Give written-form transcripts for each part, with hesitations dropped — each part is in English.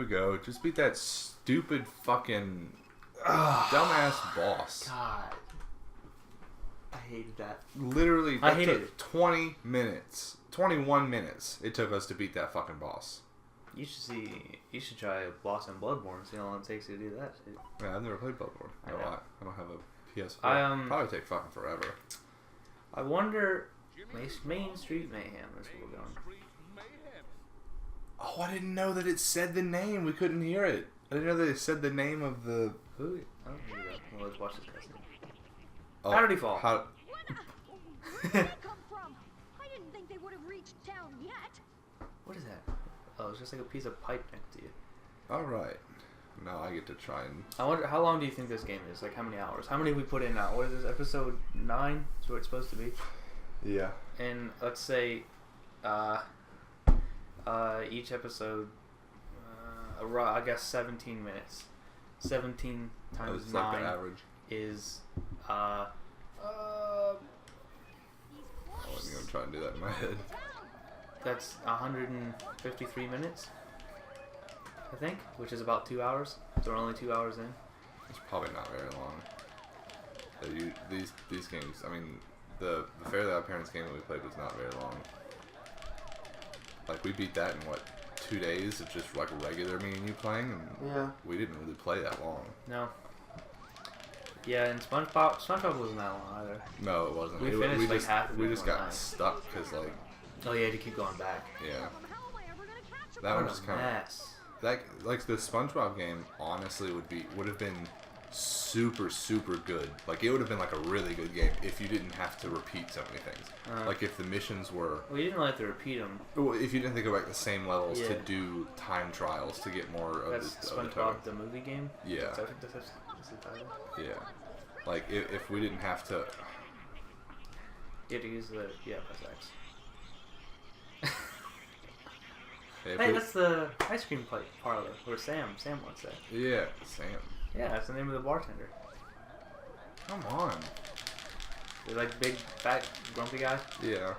we go. Just beat that stupid fucking dumbass boss. God. I hated that. Literally, I hated it. 20 minutes. 21 minutes it took us to beat that fucking boss. You should try Boss and Bloodborne, see how long it takes you to do that shit. Yeah, I've never played Bloodborne. I don't have a PS4. Probably take fucking forever. I wonder... Main Street Mayhem is where we're going. Oh, I didn't know that it said the name. We couldn't hear it. I didn't know that it said the name of the... Who? Oh, here we go. Well, let's watch this cutscene. Oh, How did he fall? Where did they come from? I didn't think they would have reached town yet. What is that? Oh, it's just like a piece of pipe next to you. Alright. Now I get to try and... I wonder, how long do you think this game is? Like, how many hours? How many we put in now? What is this, episode 9? Is what it's supposed to be? Yeah. And let's say, each episode, I guess 17 minutes. 17 times 9 like the average. Is, I wasn't going to try and do that in my head. that's 153 minutes, I think, which is about 2 hours. So we're only 2 hours in. It's probably not very long. These games, I mean, the Fairly Odd Parents game that we played was not very long. Like, we beat that in, what, 2 days of just, like, regular me and you playing? And yeah. We didn't really play that long. No. Yeah, and SpongeBob wasn't that long either. No, it wasn't. We finished like half of it. We just got night. stuck because, like... Oh, yeah, to keep going back. Yeah. How am I ever gonna catch That one just kind of... mess. Like, the SpongeBob game, honestly, would have been super, super good. Like, it would have been, like, a really good game if you didn't have to repeat so many things. Like, if the missions were... Well, you didn't really have to repeat them. Well, if you didn't think about the same levels Yeah. to do time trials to get more of That's the SpongeBob the movie game? Yeah. So I think that's the title. Yeah. Like, if we didn't have to... You had to use the... Yeah, press X. If Hey, we- that's the ice cream parlor where Sam wants that. Yeah, Sam. Yeah, that's the name of the bartender. Come on. They're like big, fat, grumpy guy. Yeah.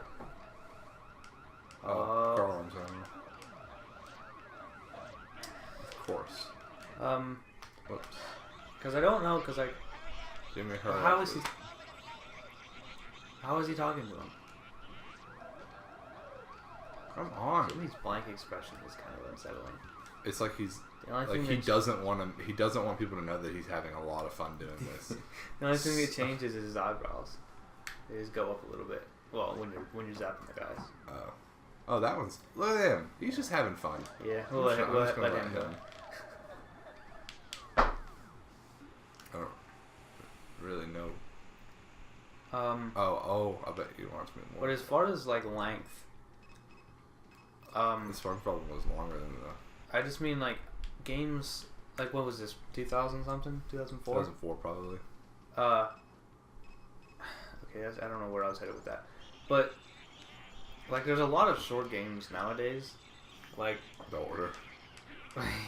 Oh, Carl, I'm sorry. Of course. Whoops. Because I don't know, because I... Jimmy, How is he... How is he talking to him? Come on. Jimmy's blank expression is kind of unsettling. It's like he's... The only Like, thing he that doesn't want people to know that he's having a lot of fun doing this. the only thing that changes is his eyebrows. They just go up a little bit. Well, when you're zapping the guys. Oh, that one's... Look at him. He's just having fun. Yeah, we'll let him go. I don't really know. Oh, I bet he wants me more. But as far as like length, This one problem was longer than the... I just mean like games. Like what was this? 2000 something? 2004. 2004 probably. Okay, I don't know where I was headed with that, but like there's a lot of short games nowadays. Like The Order.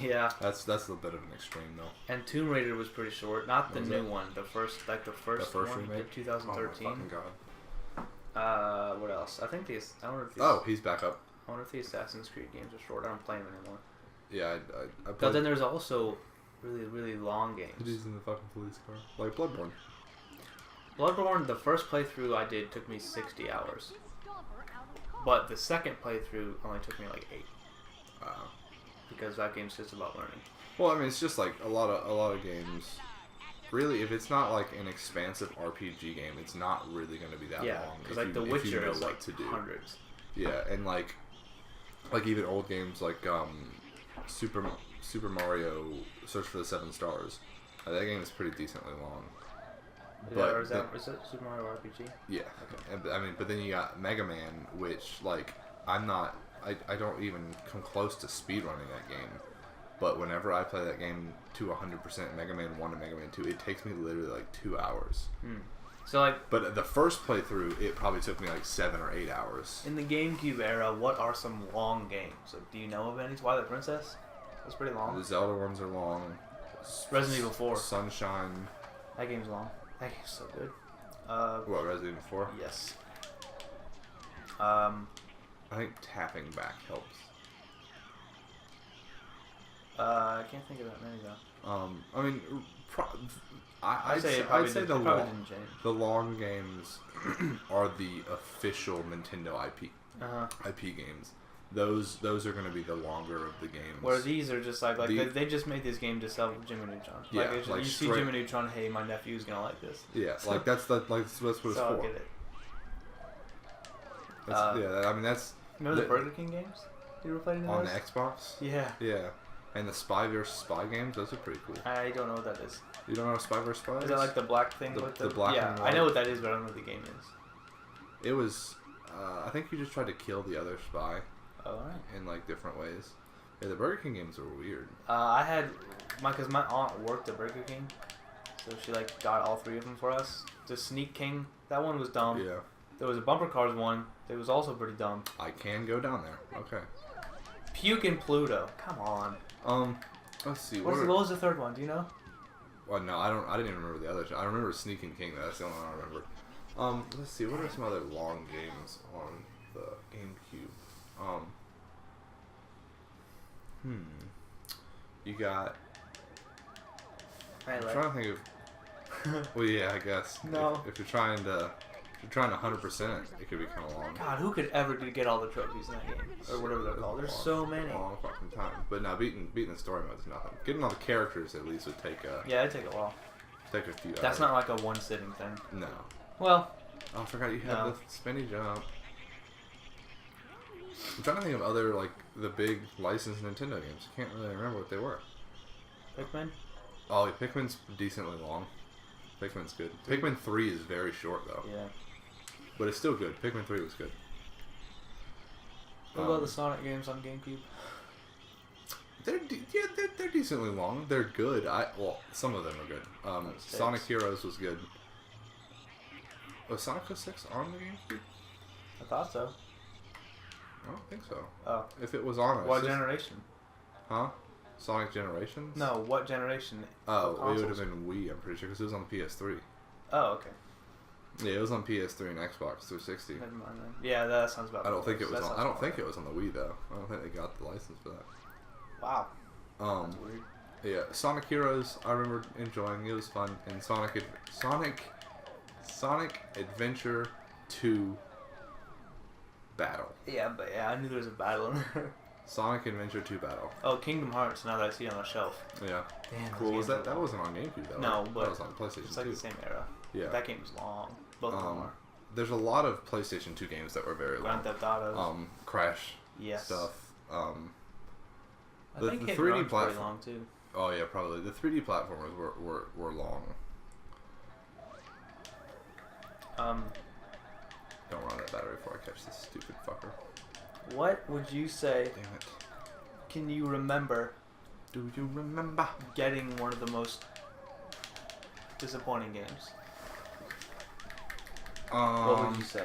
yeah. That's a bit of an extreme though. And Tomb Raider was pretty short. Not the Was new it? one. The first one, remake? 2013. Oh my fucking god. What else? I think these. I wonder if these. Oh, he's back up. I wonder if the Assassin's Creed games are short. I don't play them anymore. Yeah, I But played... then there's also really, really long games. He's in the fucking police car. Like Bloodborne. Bloodborne, the first playthrough I did took me 60 hours. But the second playthrough only took me like 8. Because that game's just about learning. Well, I mean, it's just like a lot of games. Really, if it's not like an expansive RPG game, it's not really going to be that Yeah, long. because like The Witcher is like hundreds. Yeah, and like even old games like Super Mario Search for the Seven Stars. That game is pretty decently long. But is it Super Mario RPG? Yeah. Okay. I mean, but then you got Mega Man, which like I don't even come close to speedrunning that game. But whenever I play that game to 100%, Mega Man 1 and Mega Man 2, it takes me literally like 2 hours. So like, but the first playthrough, it probably took me like 7 or 8 hours. In the GameCube era, what are some long games? Like, do you know of any? Twilight Princess? That's pretty long. The Zelda ones are long. Resident Evil 4. Sunshine. That game's long. That game's so good. What, Resident Evil 4? Yes. I think tapping back helps. I can't think of that many though. I mean, I'd say the long games are the official Nintendo IP games. Those are going to be the longer of the games. Where these are just like they just made this game to sell Jimmy Neutron. Yeah, you see Jimmy Neutron, hey, my nephew's gonna like this. Yeah, like that's what it's so for. I'll get it. I mean that's. Remember the Burger King games? You ever played any on of the those? Xbox? Yeah. Yeah, and the Spy vs Spy games, those are pretty cool. I don't know what that is. You don't know what Spy vs Spy is? Is that like the black thing the, with the black? Yeah, and white? I know what that is, but I don't know what the game is. It was. I think you just tried to kill the other spy. Oh, alright. In like different ways. Yeah, the Burger King games were weird. I had because my aunt worked at Burger King, so she like got all 3 of them for us. The Sneak King, that one was dumb. Yeah. There was a Bumper Cars one. That was also pretty dumb. I can go down there. Okay. Puke and Pluto. Come on. Let's see. What was the third one? Do you know? Well, no, I didn't even remember the other. I remember Sneaking King. That's the only one I remember. Let's see. What are some other long games on the GameCube? You got. I'm trying to think of. Well, yeah, I guess. No. If you're trying to 100%, it could be kind of long. God, who could ever get all the trophies in that game or whatever they're called? There's so many. Long fucking time. But now beating the story mode is nothing. Getting all the characters at least would take a. Yeah, it'd take a while. Take a few. That's not like a one sitting thing. No. Well. Oh, I forgot you had the spinny jump. I'm trying to think of other like the big licensed Nintendo games. I can't really remember what they were. Pikmin? Oh, yeah, Pikmin's decently long. Pikmin's good. Pikmin 3 is very short though. Yeah. But it's still good. Pikmin 3 was good. What about the Sonic games on GameCube? They're decently long. They're good. Well, some of them are good. Sonic Heroes was good. Was Sonic 06 on the GameCube? I thought so. I don't think so. Oh. If it was on, What generation? Huh? Sonic Generations? No, what generation? Oh, it would have been Wii, I'm pretty sure, because it was on PS3. Oh, okay. Yeah, it was on PS3 and Xbox 360. Never mind then. Yeah, that sounds about. I don't think it was. I don't think right. it was on the Wii though. I don't think they got the license for that. Wow. That's weird. Yeah, Sonic Heroes. I remember enjoying. It was fun. And Sonic Adventure 2 Battle. Yeah, but I knew there was a battle in there. Sonic Adventure 2 Battle. Oh, Kingdom Hearts. Now that I see it on the shelf. Yeah. Damn. Cool. Was that? That wasn't on GameCube though. No, right? but that was on PlayStation 2. It's like the same era. Yeah. That game's long. Both of them are. There's a lot of PlayStation 2 games that were very long. Grand Theft Auto. Crash. Yes. Stuff. I think the Hit 3D Run's pretty platform. long too. Oh yeah, probably the 3D platformers were long. Don't run out of battery before I catch this stupid fucker. What would you say? Damn it. Can you remember? Do you remember getting one of the most disappointing games? What would you say?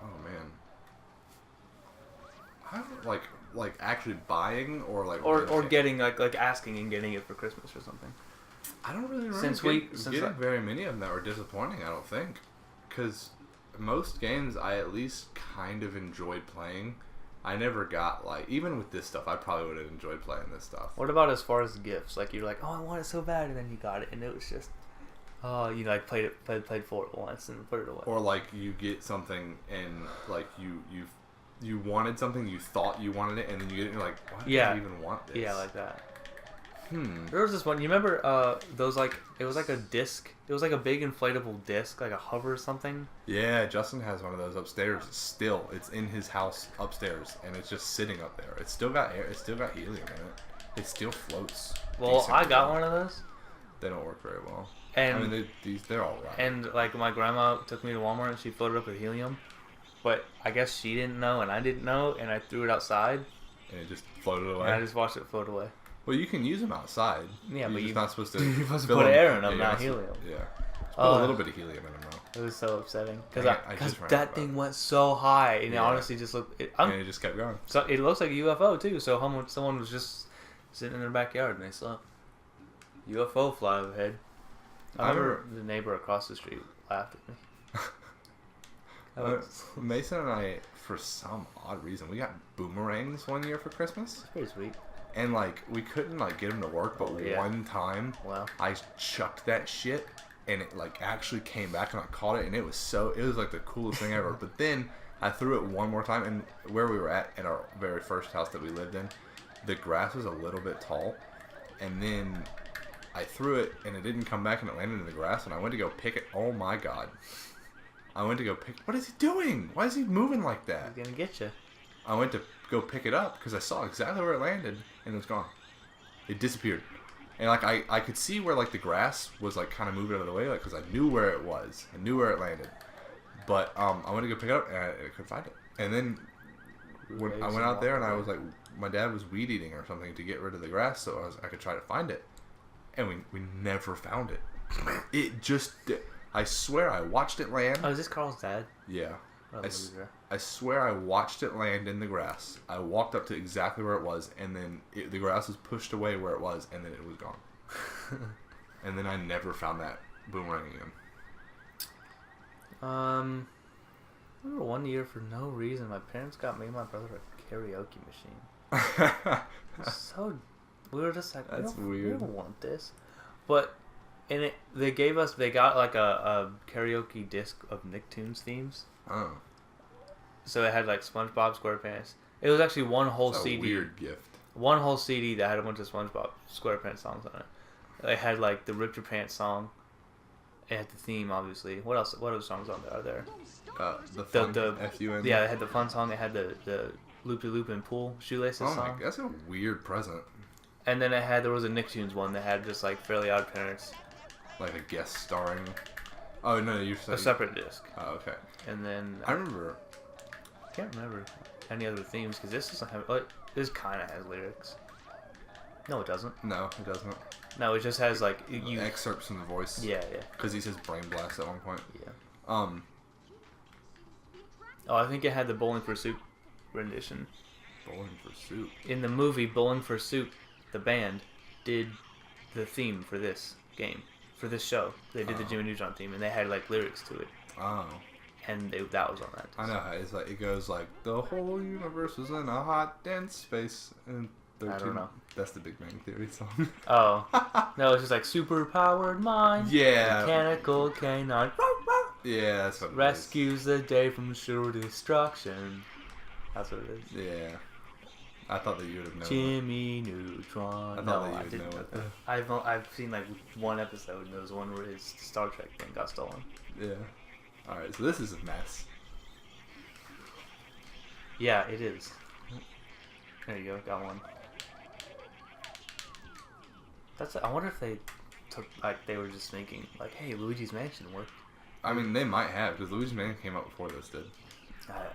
Oh man. I don't like actually buying or like or getting like asking and getting it for Christmas or something. I don't really remember Since getting very many of them that were disappointing. I don't think, because most games I at least kind of enjoyed playing. I never got like, even with this stuff, I probably would have enjoyed playing this stuff. What about as far as gifts? Like you're like, oh, I want it so bad, and then you got it, and it was just, oh, you like played for it once and put it away. Or like you get something and like you wanted something, you thought you wanted it, and then you get it, and you're like, why do I even want this? Yeah, like that. There was this one. You remember those like it was like a disc. It was like a big inflatable disc, like a hover or something. Yeah, Justin has one of those upstairs. Still, it's in his house upstairs, and it's just sitting up there. It's still got air. It's still got helium in it. It still floats. Well, I got one of those. They don't work very well. And I mean, they're all right. And like my grandma took me to Walmart and she filled it up with helium, but I guess she didn't know and I didn't know, and I threw it outside. And it just floated away. And I just watched it float away. Well, you can use them outside. Yeah, but you're not supposed to. You're supposed to put air in them, not helium. Yeah. Put a little bit of helium in them though. It was so upsetting because that thing went so high, and it honestly just looked. And it just kept going. So it looks like a UFO too. So someone was just sitting in their backyard and they slept. UFO fly overhead. I remember the neighbor across the street laughed at me. Mason and I, for some odd reason, we got boomerangs one year for Christmas. It's pretty sweet. And like we couldn't like get them to work, but one time I chucked that shit and it like actually came back and I caught it and it was like the coolest thing ever. But then I threw it one more time and where we were at our very first house that we lived in, the grass was a little bit tall, and then I threw it and it didn't come back and it landed in the grass and I went to go pick it. Oh my god. I went to go pick. What is he doing? Why is he moving like that? He's gonna get you. I went to go pick it up because I saw exactly where it landed and it was gone. It disappeared. And like I could see where like the grass was like kind of moving out of the way, like because I knew where it was. I knew where it landed. But I went to go pick it up and I couldn't find it. And then when I went out there and I was like, my dad was weed eating or something to get rid of the grass so I could try to find it. And we never found it. It just... I swear I watched it land. Oh, is this Carl's dad? Yeah. I swear I watched it land in the grass. I walked up to exactly where it was, and then the grass was pushed away where it was, and then it was gone. And then I never found that boomerang again. I remember one year for no reason my parents got me and my brother a karaoke machine. So we were just like, that's weird. We don't want this, but. And they got like a karaoke disc of Nicktoons themes. Oh. So it had like SpongeBob SquarePants. It was actually one whole That's CD. A weird gift. One whole CD that had a bunch of SpongeBob SquarePants songs on it. It had like the Rip Your Pants song. It had the theme, obviously. What else? What other songs on there are there? The fun F-U-N. Yeah, it had the fun song. It had the Loop De Loop and Pool Shoelaces song. That's a weird present. And then there was a Nicktoons one that had just like Fairly Odd Parents. Like a guest starring. Oh no, you're saying a separate disc. Oh, okay. And then I remember. I can't remember any other themes because this doesn't have. This kind of has lyrics. No, it doesn't. No, it doesn't. No, it just has like excerpts from the voice. Yeah. Because he says brain blast at one point. Yeah. Oh, I think it had the Bowling for Soup rendition. Bowling for Soup. In the movie Bowling for Soup, the band did the theme for this game. For this show, they did the Jimmy Neutron theme, and they had like lyrics to it. Oh. And that was on that. I know how it's like. It goes like the whole universe is in a hot, dense space. And I don't know. That's the Big Bang Theory song. Oh. No, it's just like super powered mind. Yeah. Mechanical canine. Yeah, that's what it rescues the day from sure destruction. That's what it is. Yeah. I thought that you would have known. Jimmy Neutron. I didn't know it. I've seen like one episode, and there was one where his Star Trek thing got stolen. Yeah. Alright, so this is a mess. Yeah, it is. There you go, got one. I wonder if they took, like, they were just thinking, like, hey, Luigi's Mansion worked. I mean, they might have, because Luigi's Mansion came out before this did.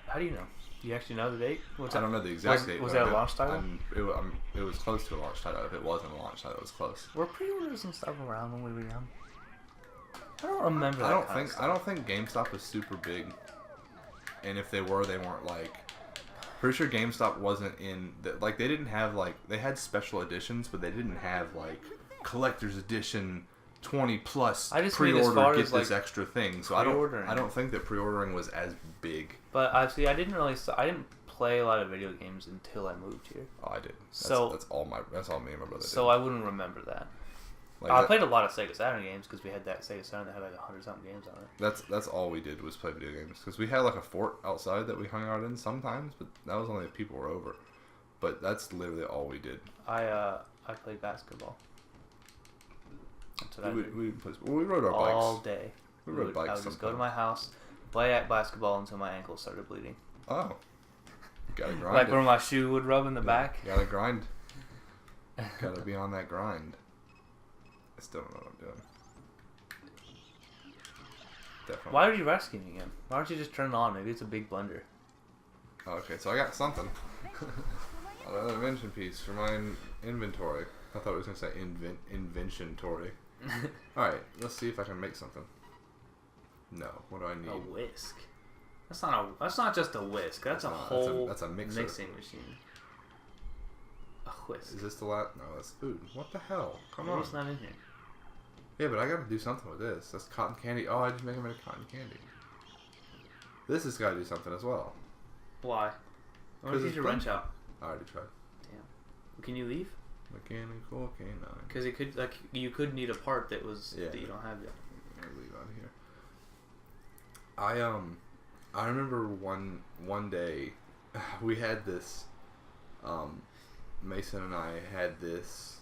How do you know? Do you actually know the date? I don't know the exact date. Was that a launch title? It was close to a launch title. If it wasn't a launch title, it was close. Were pre-orders and stuff around when we were young? I don't remember that I don't think GameStop was super big. And if they were, they weren't like... Pretty sure GameStop wasn't in... Like, they didn't have, like... They had special editions, but they didn't have, like, collector's edition 20 plus pre-order, get this extra thing. So I don't think that pre-ordering was as big. But I didn't play a lot of video games until I moved here. Oh, I did. That's all me and my brother did. So I wouldn't remember that. Like I played a lot of Sega Saturn games because we had that Sega Saturn that had like 100-something games on it. That's all we did was play video games because we had like a fort outside that we hung out in sometimes, but that was only if people were over. But that's literally all we did. I played basketball. That's what we rode our bikes all day. We rode bikes. I would just go to my house, play at basketball until my ankles started bleeding. Oh, you gotta grind. Like where my shoe would rub in the back. You gotta grind. Gotta be on that grind. I still don't know what I'm doing. Definitely. Why are you rescuing again? Why don't you just turn it on? Maybe it's a big blender. Oh, okay, so I got something. Another invention piece for my inventory. I thought it was gonna say inventory. Alright, let's see if I can make something. No, what do I need? A whisk. That's not just a whisk. That's that's a mixer. Mixing machine. A whisk. Is this the last? No, that's food. What the hell? Come on. It's not in here. Yeah, but I gotta do something with this. That's cotton candy. Oh, I just make them into cotton candy. This has gotta do something as well. Why? Why don't you use your wrench out? I already tried. Damn. Can you leave? Mechanical canine. Because it could, like, you could need a part that was that you don't have yet. I'll leave out here. I remember one day we had this. Mason and I had this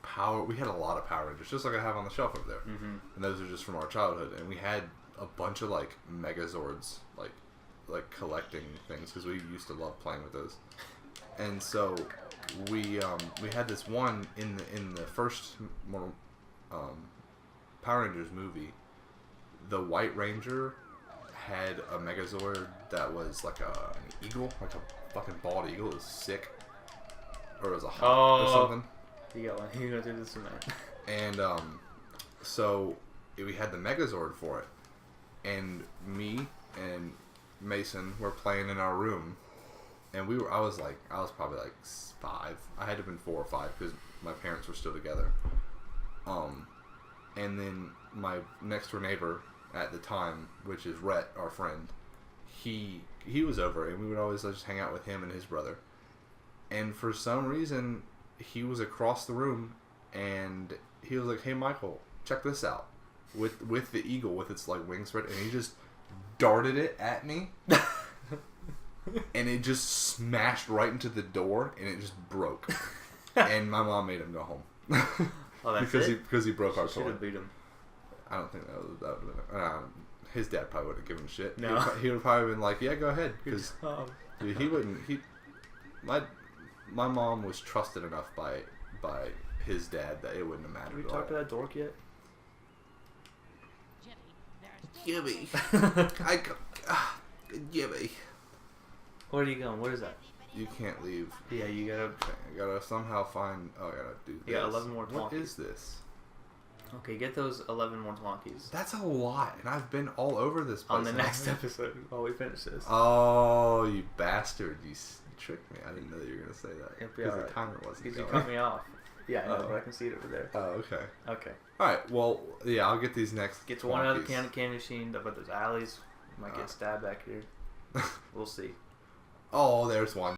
power. We had a lot of Power Rangers, just like I have on the shelf over there, and those are just from our childhood. And we had a bunch of like Megazords, like collecting things because we used to love playing with those. And so we had this one in the first Power Rangers movie. The White Ranger had a Megazord that was like an eagle, like a fucking bald eagle. It was sick, or it was a hawk or something. You got one. You go through the cement. And so we had the Megazord for it, and me and Mason were playing in our room, and I was probably like 5. I had to have been 4 or 5 because my parents were still together. And then my next door neighbor at the time, which is Rhett, our friend, he was over, and we would always just hang out with him and his brother. And for some reason, he was across the room, and he was like, "Hey, Michael, check this out," with the eagle with its like wings spread, and he just darted it at me, and it just smashed right into the door, and it just broke. And my mom made him go home. Oh, that's because he broke our toy. Should have beat him. I don't think that would have been. His dad probably would have given a shit. No. He would have probably been like, "Yeah, go ahead," because he wouldn't. My mom was trusted enough by his dad that it wouldn't have mattered. Have you talked to that dork yet? Jimmy, Jimmy. Where are you going? What is that? You can't leave. Yeah, you gotta. I gotta somehow find. Oh, I gotta do this. You got 11 more Twonkies. What is this? Okay, get those 11 more Twonkies. That's a lot, and I've been all over this place. On the next episode, while we finish this. Oh, you bastard! You tricked me. I didn't know that you were gonna say that. Because the timer wasn't Because you going. cut me off. Yeah, I know, but I can see it over there. Oh, okay. Okay. Alright, well, yeah, I'll get these next. Gets one out of the candy machine, but there's alleys. Might get stabbed back here. We'll see. Oh, there's one.